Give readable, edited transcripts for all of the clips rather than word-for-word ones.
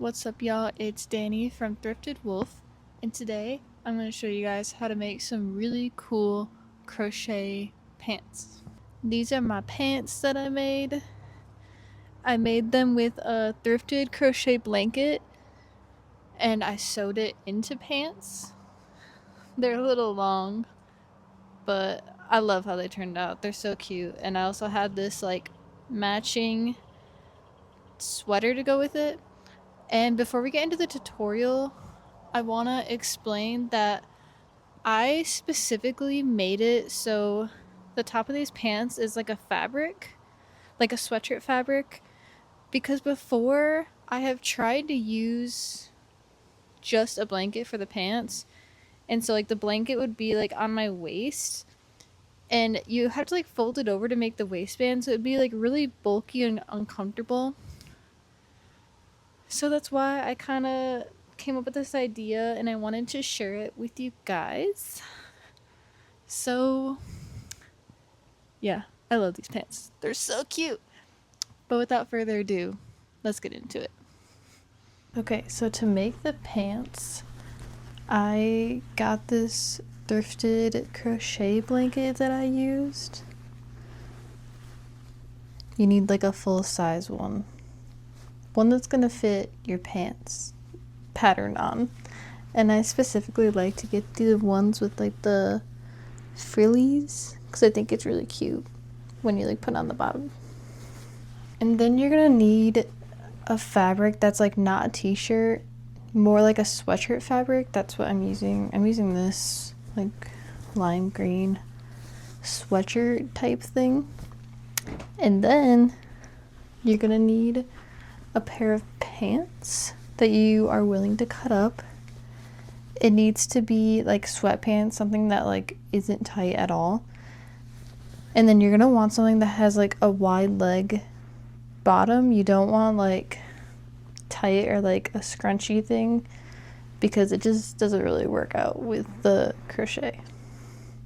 What's up, y'all? It's Danny from Thrifted Wolf, and today I'm going to show you guys how to make some really cool crochet pants. These are my pants that I made. I made them with a thrifted crochet blanket and I sewed it into pants. They're a little long, but I love how they turned out. They're so cute. And I also had this like matching sweater to go with it. And before we get into the tutorial, I want to explain that I specifically made it so the top of these pants is like a fabric, like a sweatshirt fabric, because before I have tried to use just a blanket for the pants, and so like the blanket would be like on my waist, and you have to like fold it over to make the waistband, so it'd be like really bulky and uncomfortable. So that's why I kind of came up with this idea and I wanted to share it with you guys. So yeah, I love these pants. They're so cute. But without further ado, let's get into it. Okay, so to make the pants, I got this thrifted crochet blanket that I used. You need like a full size one. One that's gonna fit your pants pattern on. And I specifically like to get the ones with like the frillies because I think it's really cute when you like put it on the bottom. And then you're gonna need a fabric that's like not a t-shirt, more like a sweatshirt fabric. That's what I'm using. I'm using this like lime green sweatshirt type thing. And then you're gonna need a pair of pants that you are willing to cut up. It needs to be like sweatpants, something that like isn't tight at all. And then you're gonna want something that has like a wide leg bottom. You don't want like tight or like a scrunchy thing because it just doesn't really work out with the crochet.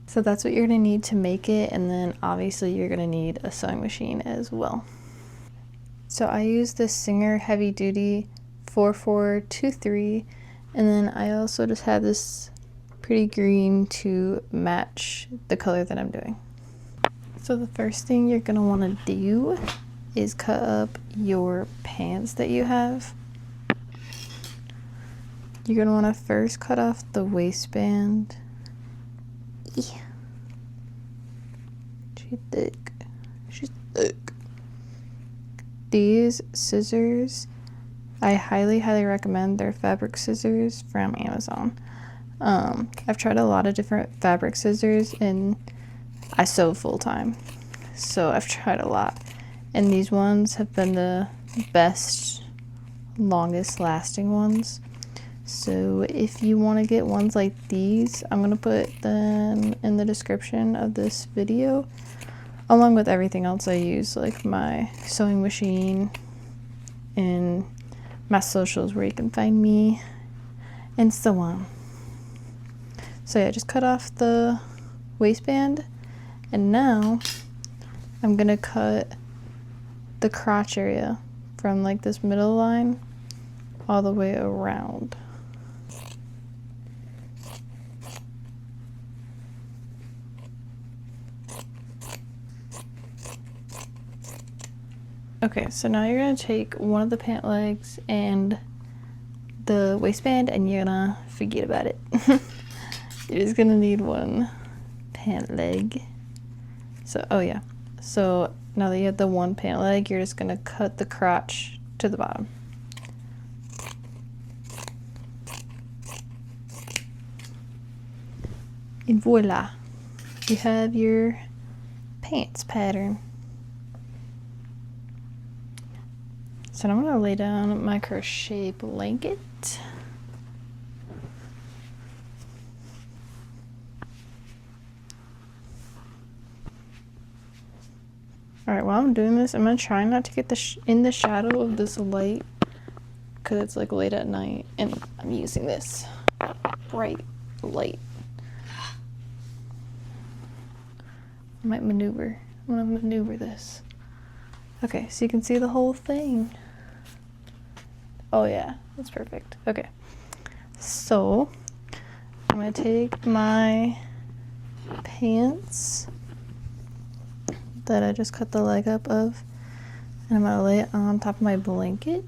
So that's what you're gonna need to make it, and then obviously you're gonna need a sewing machine as well. So I use this Singer Heavy Duty 4423, and then I also just have this pretty green to match the color that I'm doing. So the first thing you're gonna want to do is cut up your pants that you have. You're gonna want to first cut off the waistband. Yeah. She's thick. She's thick. These scissors, I highly recommend. They're fabric scissors from Amazon. I've tried a lot of different fabric scissors and I sew full time, so I've tried a lot, and these ones have been the best, longest lasting ones. So if you want to get ones like these, I'm going to put them in the description of this video, along with everything else I use, like my sewing machine and my socials where you can find me and so on. So yeah, just cut off the waistband, and now I'm gonna cut the crotch area from like this middle line all the way around. Okay, so now you're gonna take one of the pant legs and the waistband and you're gonna forget about it. You're just gonna need one pant leg. So, oh yeah. So now that you have the one pant leg, you're just gonna cut the crotch to the bottom. And voila, you have your pants pattern. So now I'm gonna lay down my crochet blanket. Alright, while I'm doing this, I'm gonna try not to get in the shadow of this light because it's like late at night and I'm using this bright light. I might maneuver. I'm gonna maneuver this. Okay, so you can see the whole thing. Oh yeah, that's perfect. Okay, so I'm gonna take my pants that I just cut the leg up of, and I'm gonna lay it on top of my blanket.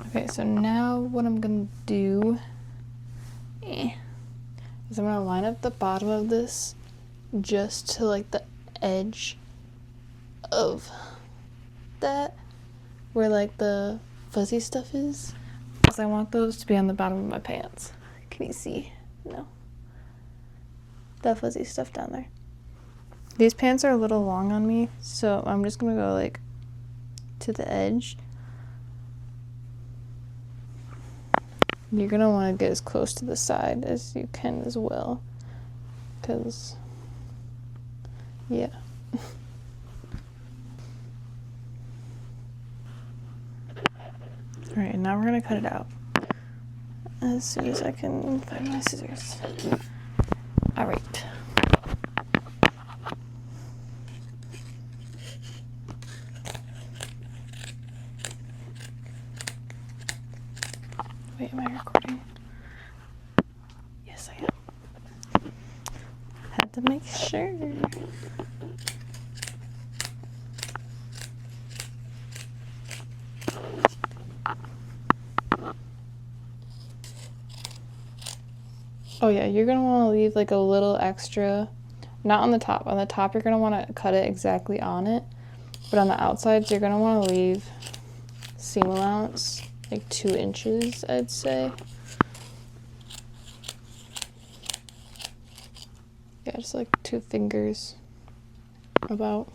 Okay, so now what I'm gonna do is I'm gonna line up the bottom of this just to like the edge of that, where like the fuzzy stuff is, because I want those to be on the bottom of my pants. Can you see? No. That fuzzy stuff down there. These pants are a little long on me, so I'm just gonna go like to the edge. You're gonna want to get as close to the side as you can as well, because yeah. Alright, now we're gonna cut it out as soon as I can find my scissors. Alright. Wait, am I recording? Yes, I am. Had to make sure. Oh yeah, you're gonna want to leave like a little extra, not on the top. On the top, you're gonna want to cut it exactly on it, but on the outsides, you're gonna want to leave seam allowance, like 2 inches, I'd say. Yeah, just like 2 fingers, about.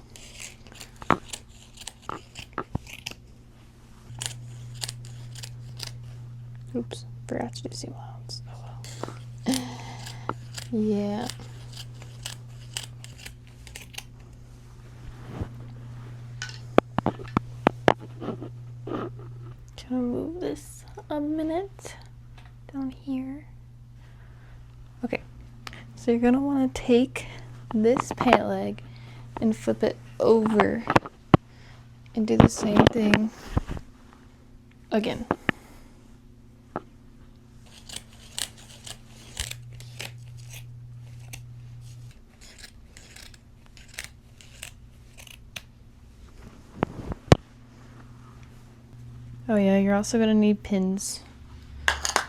Oops, forgot to do seam allowance. Oh well. Yeah. Can I move this a minute down here? Okay, so you're gonna want to take this pant leg and flip it over and do the same thing again. Oh yeah, you're also gonna need pins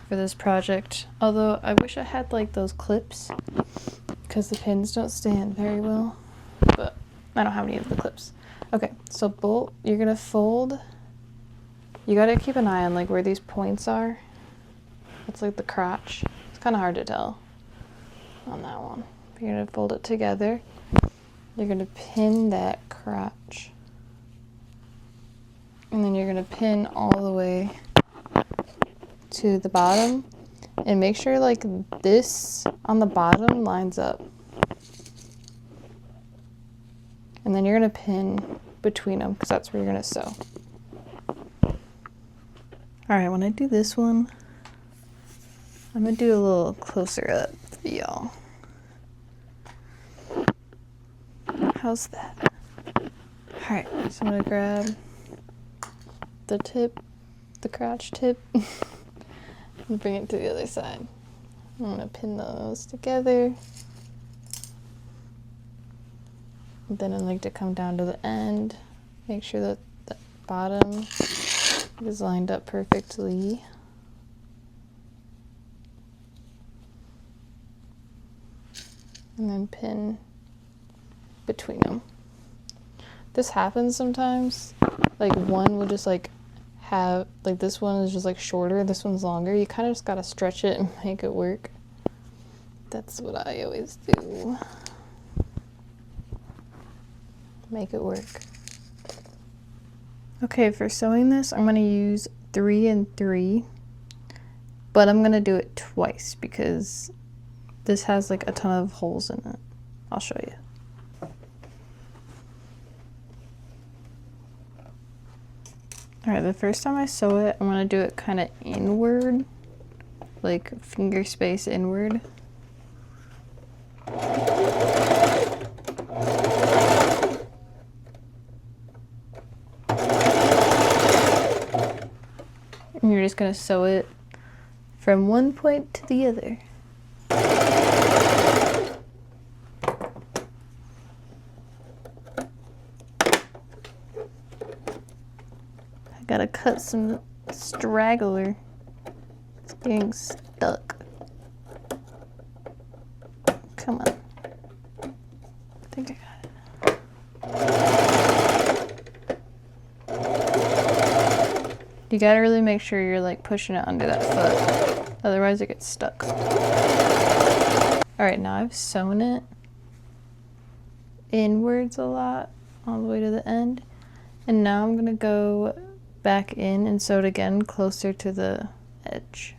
for this project. Although I wish I had like those clips, because the pins don't stand very well, but I don't have any of the clips. Okay, so bolt, you're gonna fold. You gotta keep an eye on like where these points are. It's like the crotch. It's kind of hard to tell on that one. You're gonna fold it together. You're gonna pin that crotch. And then you're gonna pin all the way to the bottom, and make sure like this on the bottom lines up. And then you're gonna pin between them, because that's where you're gonna sew. Alright, when I do this one, I'm gonna do a little closer up for y'all. How's that? Alright, so I'm gonna grab the tip, the crotch tip, and bring it to the other side. I'm gonna pin those together. And then I like to come down to the end, make sure that the bottom is lined up perfectly. And then pin between them. This happens sometimes. Like one will just like have, like this one is just like shorter, this one's longer. You kind of just gotta stretch it and make it work. That's what I always do. Make it work. Okay, for sewing this, I'm gonna use 3 and 3, but I'm gonna do it twice because this has like a ton of holes in it. I'll show you. Alright, the first time I sew it, I'm going to do it kind of inward, like finger space inward. And you're just gonna sew it from one point to the other. I gotta cut some straggler. It's getting stuck. Come on. I think I got it. You gotta really make sure you're like pushing it under that foot, otherwise it gets stuck. Alright, now I've sewn it inwards a lot, all the way to the end. And now I'm gonna go back in and sew it again closer to the edge.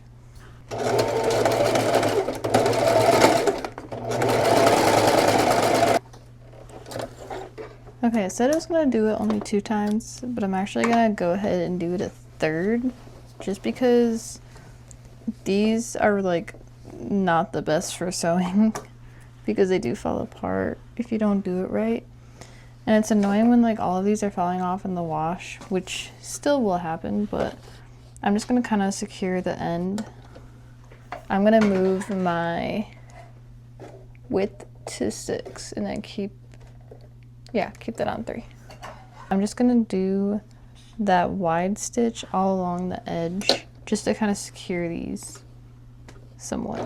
Okay, I said I was gonna do it only 2 times, but I'm actually gonna go ahead and do it a 3rd, just because these are like not the best for sewing because they do fall apart if you don't do it right. And it's annoying when like all of these are falling off in the wash, which still will happen, but I'm just gonna kind of secure the end. I'm gonna move my width to 6 and then keep that on 3. I'm just gonna do that wide stitch all along the edge just to kind of secure these somewhat.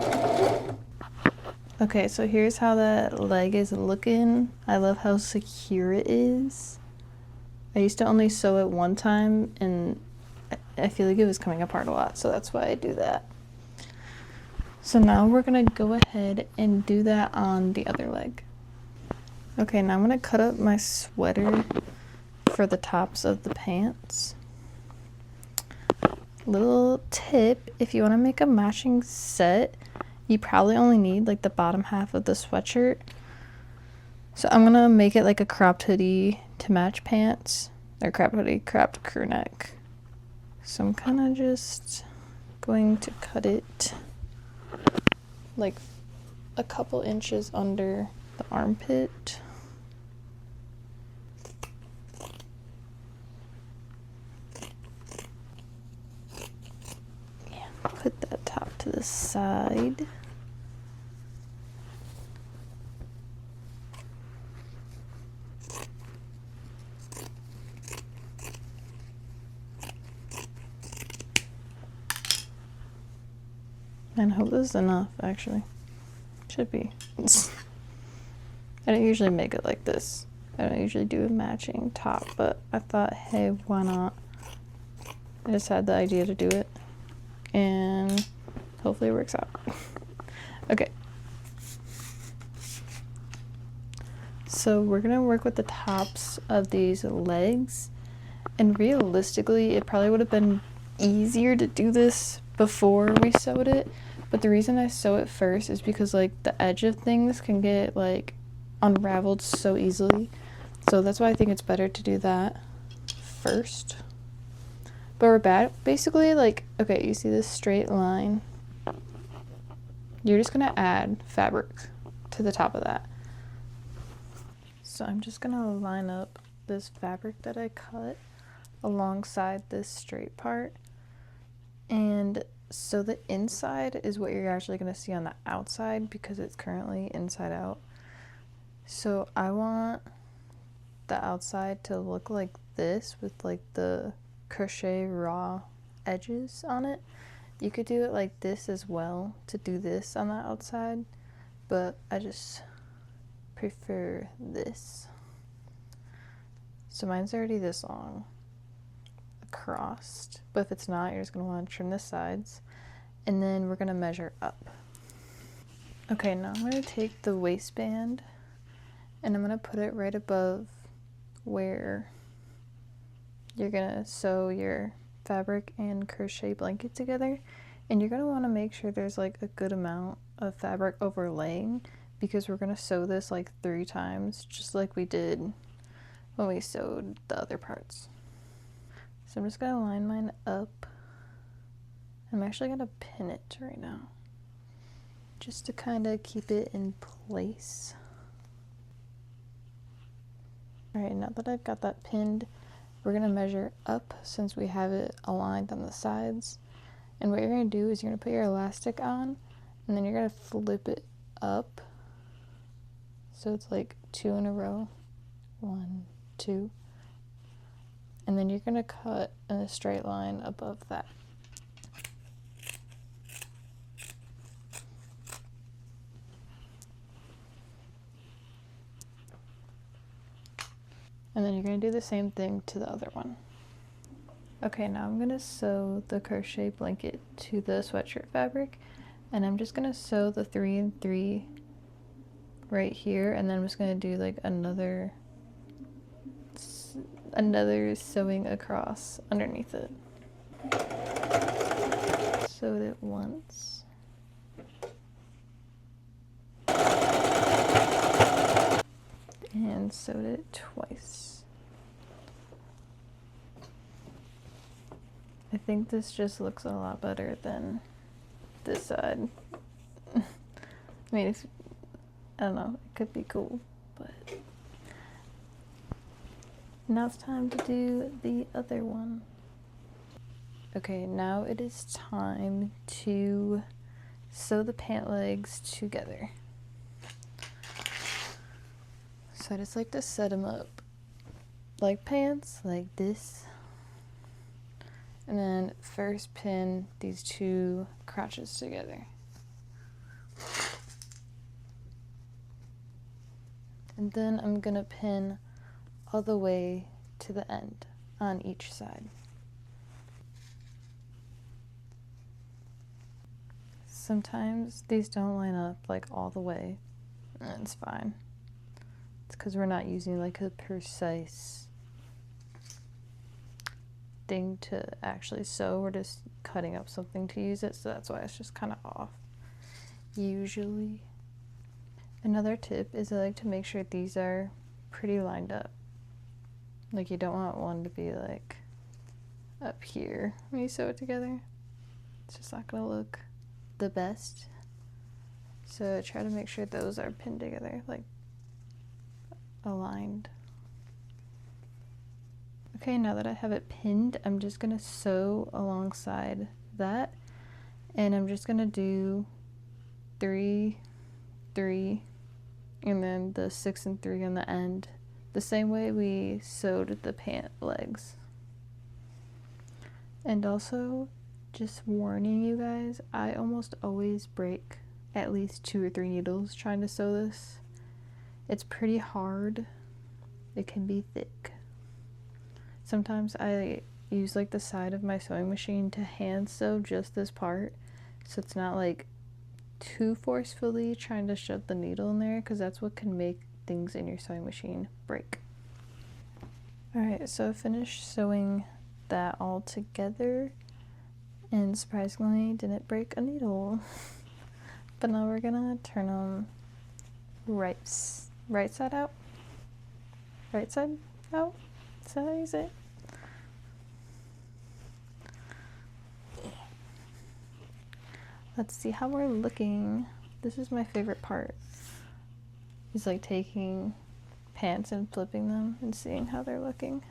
Okay, so here's how that leg is looking. I love how secure it is. I used to only sew it 1 time and I feel like it was coming apart a lot, so that's why I do that. So now we're gonna go ahead and do that on the other leg. Okay, now I'm gonna cut up my sweater for the tops of the pants. Little tip, if you want to make a matching set, you probably only need like the bottom half of the sweatshirt. So I'm gonna make it like a cropped hoodie to match pants, or cropped hoodie, cropped crew neck. So I'm kind of just going to cut it like a couple inches under the armpit. Yeah, put that top to the side. And I hope this is enough, actually. Should be. I don't usually make it like this. I don't usually do a matching top, but I thought, hey, why not? I just had the idea to do it, and hopefully it works out. Okay. So we're gonna work with the tops of these legs, and realistically, it probably would have been easier to do this before we sewed it, but the reason I sew it first is because like the edge of things can get like unraveled so easily, so that's why I think it's better to do that first. But we're basically like, okay, you see this straight line, you're just gonna add fabric to the top of that. So I'm just gonna line up this fabric that I cut alongside this straight part, and so the inside is what you're actually going to see on the outside because it's currently inside out. So I want the outside to look like this with like the crochet raw edges on it. You could do it like this as well to do this on the outside, but I just prefer this. So mine's already this long across, but if it's not, you're just going to want to trim the sides, and then we're going to measure up. Okay, now I'm going to take the waistband and I'm going to put it right above where you're going to sew your fabric and crochet blanket together, and you're going to want to make sure there's like a good amount of fabric overlaying because we're going to sew this like 3 times just like we did when we sewed the other parts. So I'm just going to line mine up. I'm actually going to pin it right now just to kind of keep it in place. Alright, now that I've got that pinned, we're gonna measure up since we have it aligned on the sides. And what you're gonna do is you're gonna put your elastic on, and then you're gonna flip it up. So it's like 2 in a row, 1, 2. And then you're gonna cut in a straight line above that. And then you're going to do the same thing to the other one. Okay, now I'm going to sew the crochet blanket to the sweatshirt fabric, and I'm just going to sew the 3 and 3 right here, and then I'm just going to do like another sewing across underneath it. Sewed it once. And sewed it twice. I think this just looks a lot better than this side. I mean, I don't know, it could be cool, but now it's time to do the other one. Okay, now it is time to sew the pant legs together. So I just like to set them up like pants, like this. And then first pin these 2 crotches together. And then I'm gonna pin all the way to the end on each side. Sometimes these don't line up like all the way, and it's fine. It's because we're not using like a precise thing to actually sew. We're just cutting up something to use it, so that's why it's just kind of off usually. Another tip is I like to make sure these are pretty lined up. Like, you don't want one to be like up here when you sew it together. It's just not gonna look the best. So try to make sure those are pinned together, like aligned. Okay, now that I have it pinned, I'm just gonna sew alongside that, and I'm just gonna do 3, 3, and then the 6 and 3 on the end, the same way we sewed the pant legs. And also, just warning you guys, I almost always break at least 2 or 3 needles trying to sew this. It's pretty hard. It can be thick. Sometimes I use like the side of my sewing machine to hand sew just this part, so it's not like too forcefully trying to shove the needle in there, because that's what can make things in your sewing machine break. Alright, so I finished sewing that all together, and surprisingly didn't break a needle. But now we're gonna turn them right side out? Right side out? Is that how you say it? Let's see how we're looking. This is my favorite part. Is like taking pants and flipping them and seeing how they're looking.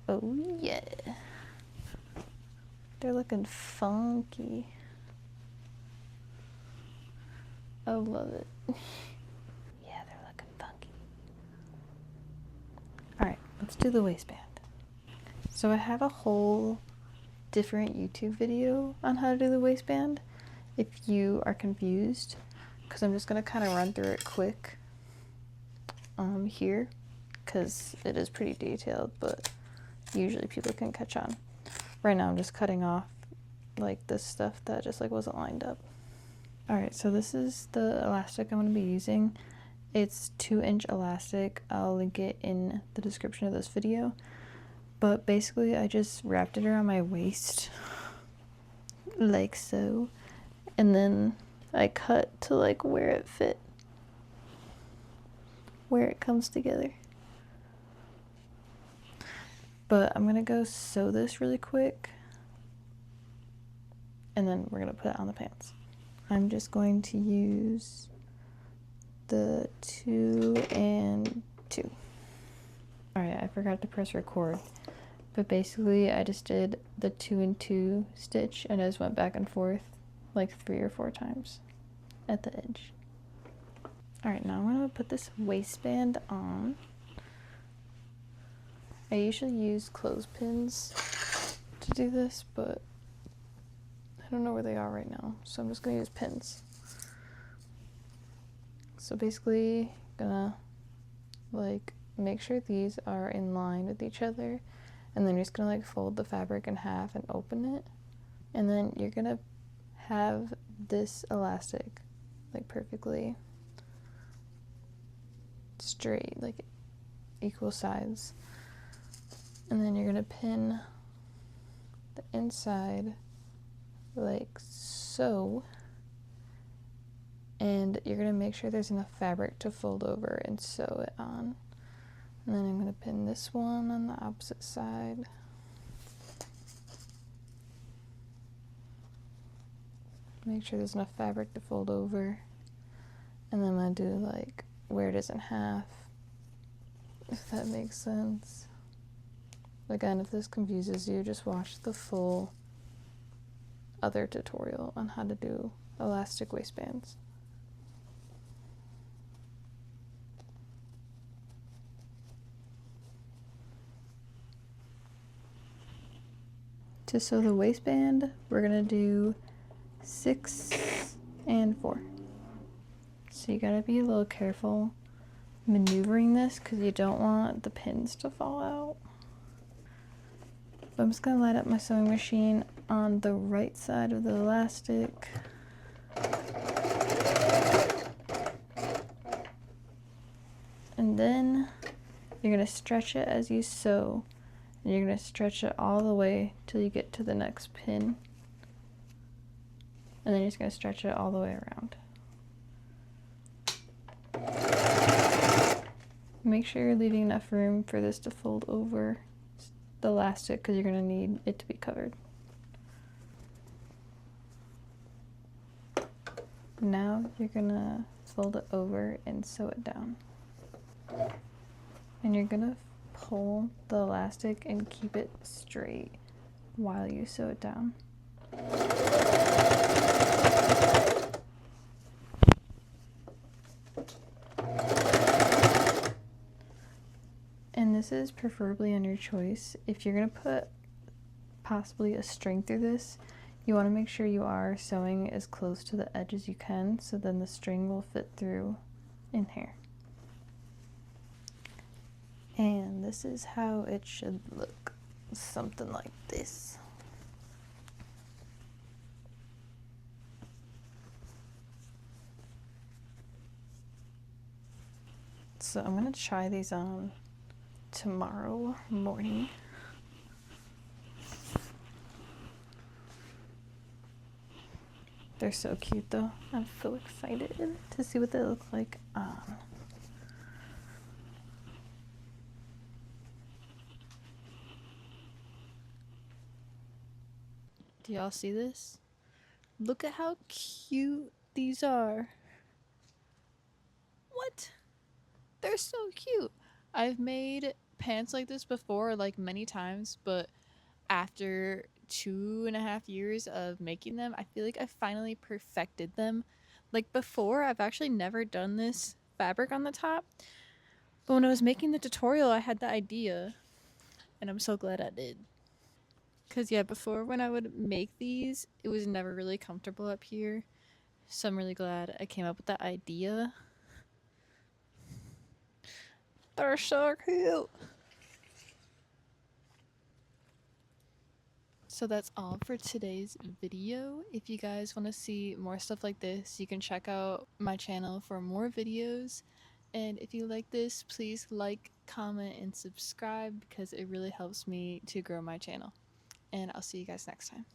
Oh yeah. They're looking funky. I love it. Yeah, they're looking funky. Alright, let's do the waistband. So I have a whole different YouTube video on how to do the waistband if you are confused, because I'm just going to kind of run through it quick here, because it is pretty detailed, but usually people can catch on. Right now I'm just cutting off like this stuff that just like wasn't lined up. Alright, so this is the elastic I'm going to be using. It's 2-inch elastic. I'll link it in the description of this video. But basically I just wrapped it around my waist like so, and then I cut to like where it fit, where it comes together. But I'm gonna go sew this really quick, and then we're gonna put it on the pants. I'm just going to use the 2 and 2. Alright, I forgot to press record. But basically, I just did the 2 and 2 stitch and I just went back and forth like 3 or 4 times at the edge. Alright, now I'm going to put this waistband on. I usually use clothespins to do this, but I don't know where they are right now, so I'm just going to use pins. So basically, gonna like make sure these are in line with each other, and then you're just gonna like fold the fabric in half and open it, and then you're gonna have this elastic like perfectly straight, like equal sides, and then you're gonna pin the inside like so, and you're gonna make sure there's enough fabric to fold over and sew it on. And then I'm gonna pin this one on the opposite side. Make sure there's enough fabric to fold over. And then I'm gonna do like where it is in half, if that makes sense. Again, if this confuses you, just watch the full other tutorial on how to do elastic waistbands. To sew the waistband, we're gonna do 6 and 4. So you gotta be a little careful maneuvering this because you don't want the pins to fall out. But I'm just gonna light up my sewing machine on the right side of the elastic. And then you're gonna stretch it as you sew. And you're going to stretch it all the way till you get to the next pin. And then you're just going to stretch it all the way around. Make sure you're leaving enough room for this to fold over the elastic because you're going to need it to be covered. Now you're going to fold it over and sew it down. And you're going to pull the elastic and keep it straight while you sew it down. And this is preferably on your choice. If you're going to put possibly a string through this, you want to make sure you are sewing as close to the edge as you can, so then the string will fit through in here. And this is how it should look, something like this. So I'm gonna try these on tomorrow morning. They're so cute though. I'm so excited to see what they look like on. Do y'all see this? Look at how cute these are. What? They're so cute. I've made pants like this before, like many times, but after 2.5 years of making them, I feel like I finally perfected them. Like before, I've actually never done this fabric on the top, but when I was making the tutorial, I had the idea, and I'm so glad I did. Because yeah, before when I would make these, it was never really comfortable up here, so I'm really glad I came up with that idea. They're so cute. So that's all for today's video. If you guys want to see more stuff like this, you can check out my channel for more videos. And if you like this, please like, comment, and subscribe because it really helps me to grow my channel. And I'll see you guys next time.